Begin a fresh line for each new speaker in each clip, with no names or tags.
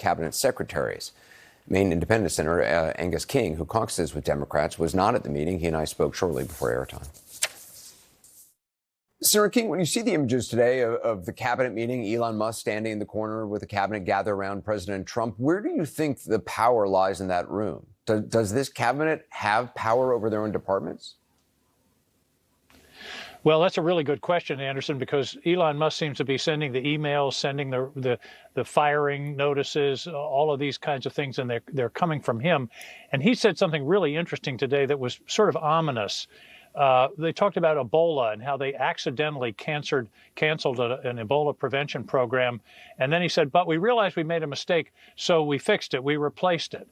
cabinet secretaries. Maine Independent Senator Angus King, who caucuses with Democrats, was not at the meeting. He and I spoke shortly before airtime. Senator King, when you see the images today of the cabinet meeting, Elon Musk standing in the corner with the cabinet gathered around President Trump, where do you think the power lies in that room? Does this cabinet have power over their own departments?
Well, that's a really good question, Anderson, because Elon Musk seems to be sending the emails, sending the firing notices, all of these kinds of things, and they're coming from him. And he said something really interesting today that was sort of ominous. They talked about Ebola and how they accidentally canceled an Ebola prevention program. And then he said, but we realized we made a mistake, so we fixed it. We replaced it.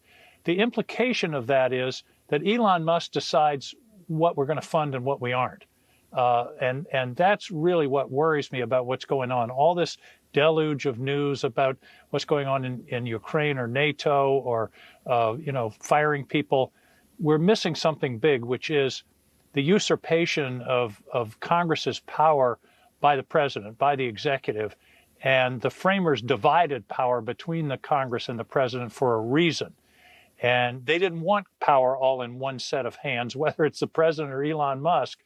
The implication of that is that Elon Musk decides what we're going to fund and what we aren't. And that's really what worries me about what's going on. All this deluge of news about what's going on in Ukraine or NATO or, firing people. We're missing something big, which is the usurpation of Congress's power by the president, by the executive, and the framers divided power between the Congress and the president for a reason. And they didn't want power all in one set of hands, whether it's the president or Elon Musk,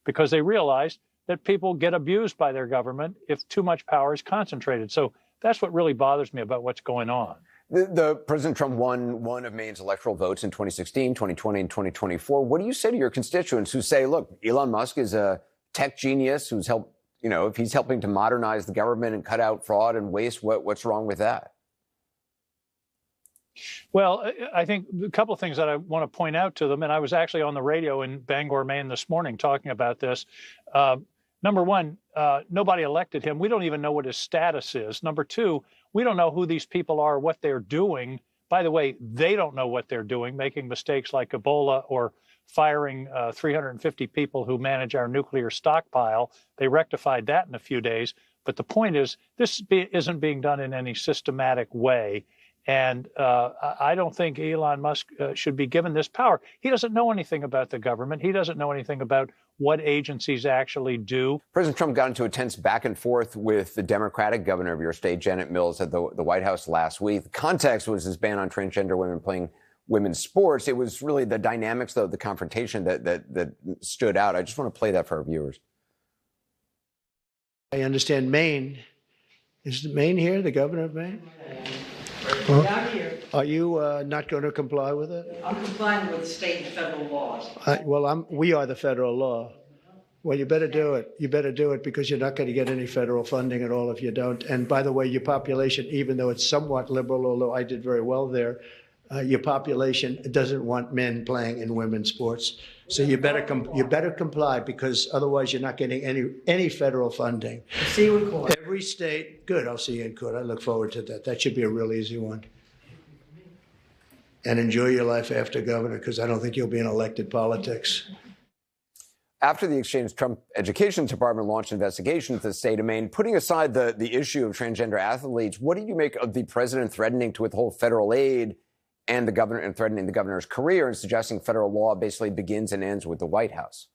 because they realized that people get abused by their government if too much power is concentrated. So that's what really bothers me about what's going on.
The President Trump won one of Maine's electoral votes in 2016, 2020, and 2024. What do you say to your constituents who say, look, Elon Musk is a tech genius who's if he's helping to modernize the government and cut out fraud and waste, what's wrong with that?
Well, I think a couple of things that I want to point out to them, and I was actually on the radio in Bangor, Maine this morning talking about this. Number one, nobody elected him. We don't even know what his status is. Number two, we don't know who these people are, what they're doing. By the way, they don't know what they're doing, making mistakes like Ebola or firing 350 people who manage our nuclear stockpile. They rectified that in a few days. But the point is, this isn't being done in any systematic way. And I don't think Elon Musk should be given this power. He doesn't know anything about the government. He doesn't know anything about what agencies actually do. President
Trump got into a tense back and forth with the Democratic governor of your state, Janet Mills, at the White House last week. The context was his ban on transgender women playing women's sports. It was really the dynamics, though, the confrontation that stood out. I just want to play that for our viewers.
I understand Maine. Is Maine here, the governor of Maine?
Down here.
Are you not going to comply with it?
I'm complying with state and federal laws.
We are the federal law. Well, you better do it. You better do it because you're not going to get any federal funding at all if you don't. And by the way, your population, even though it's somewhat liberal, although I did very well there, your population doesn't want men playing in women's sports. So you better comply because otherwise you're not getting any federal funding.
I'll see you in court.
Every state, good. I'll see you in court. I look forward to that. That should be a real easy one. And enjoy your life after governor because I don't think you'll be in elected politics.
After the exchange, Trump Education Department launched an investigation into the state of Maine. Putting aside the issue of transgender athletes, what do you make of the president threatening to withhold federal aid and the governor and threatening the governor's career and suggesting federal law basically begins and ends with the White House?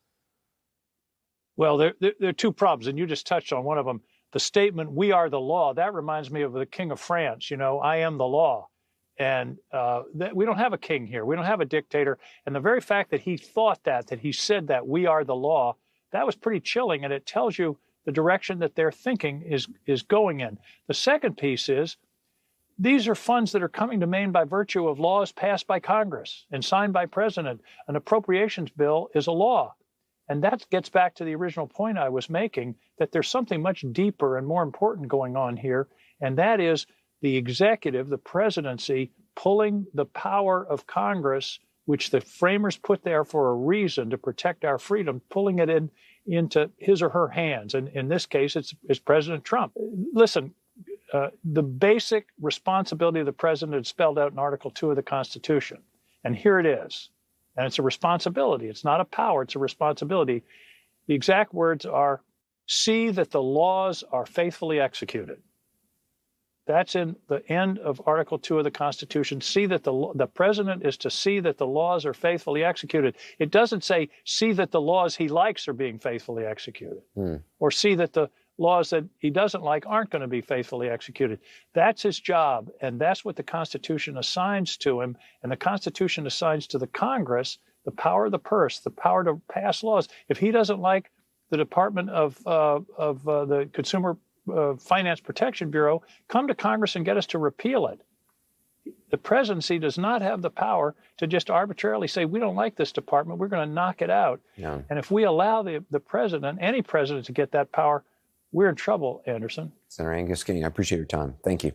Well, there are two problems, and you just touched on one of them. The statement, "We are the law," that reminds me of the King of France. I am the law. And we don't have a king here. We don't have a dictator. And the very fact that he thought that he said that we are the law, that was pretty chilling. And it tells you the direction that their thinking is going in. The second piece is these are funds that are coming to Maine by virtue of laws passed by Congress and signed by President. An appropriations bill is a law. And that gets back to the original point I was making, that there's something much deeper and more important going on here. And that is the executive, the presidency, pulling the power of Congress, which the framers put there for a reason to protect our freedom, pulling it into his or her hands. And in this case, it's President Trump. Listen, the basic responsibility of the president is spelled out in Article 2 of the Constitution. And here it is. And it's a responsibility. It's not a power. It's a responsibility. The exact words are, see that the laws are faithfully executed. That's in the end of Article 2 of the Constitution. See that the president is to see that the laws are faithfully executed. It doesn't say see that the laws he likes are being faithfully executed, or see that the laws that he doesn't like aren't going to be faithfully executed. That's his job, and that's what the Constitution assigns to him. And the Constitution assigns to the Congress the power of the purse, the power to pass laws. If he doesn't like the Department of the Consumer Finance Protection Bureau, come to Congress and get us to repeal it. The presidency does not have the power to just arbitrarily say, we don't like this department, we're going to knock it out.
Yeah.
And if we allow the president, any president, to get that power, we're in trouble, Anderson.
Senator Angus King, I appreciate your time. Thank you.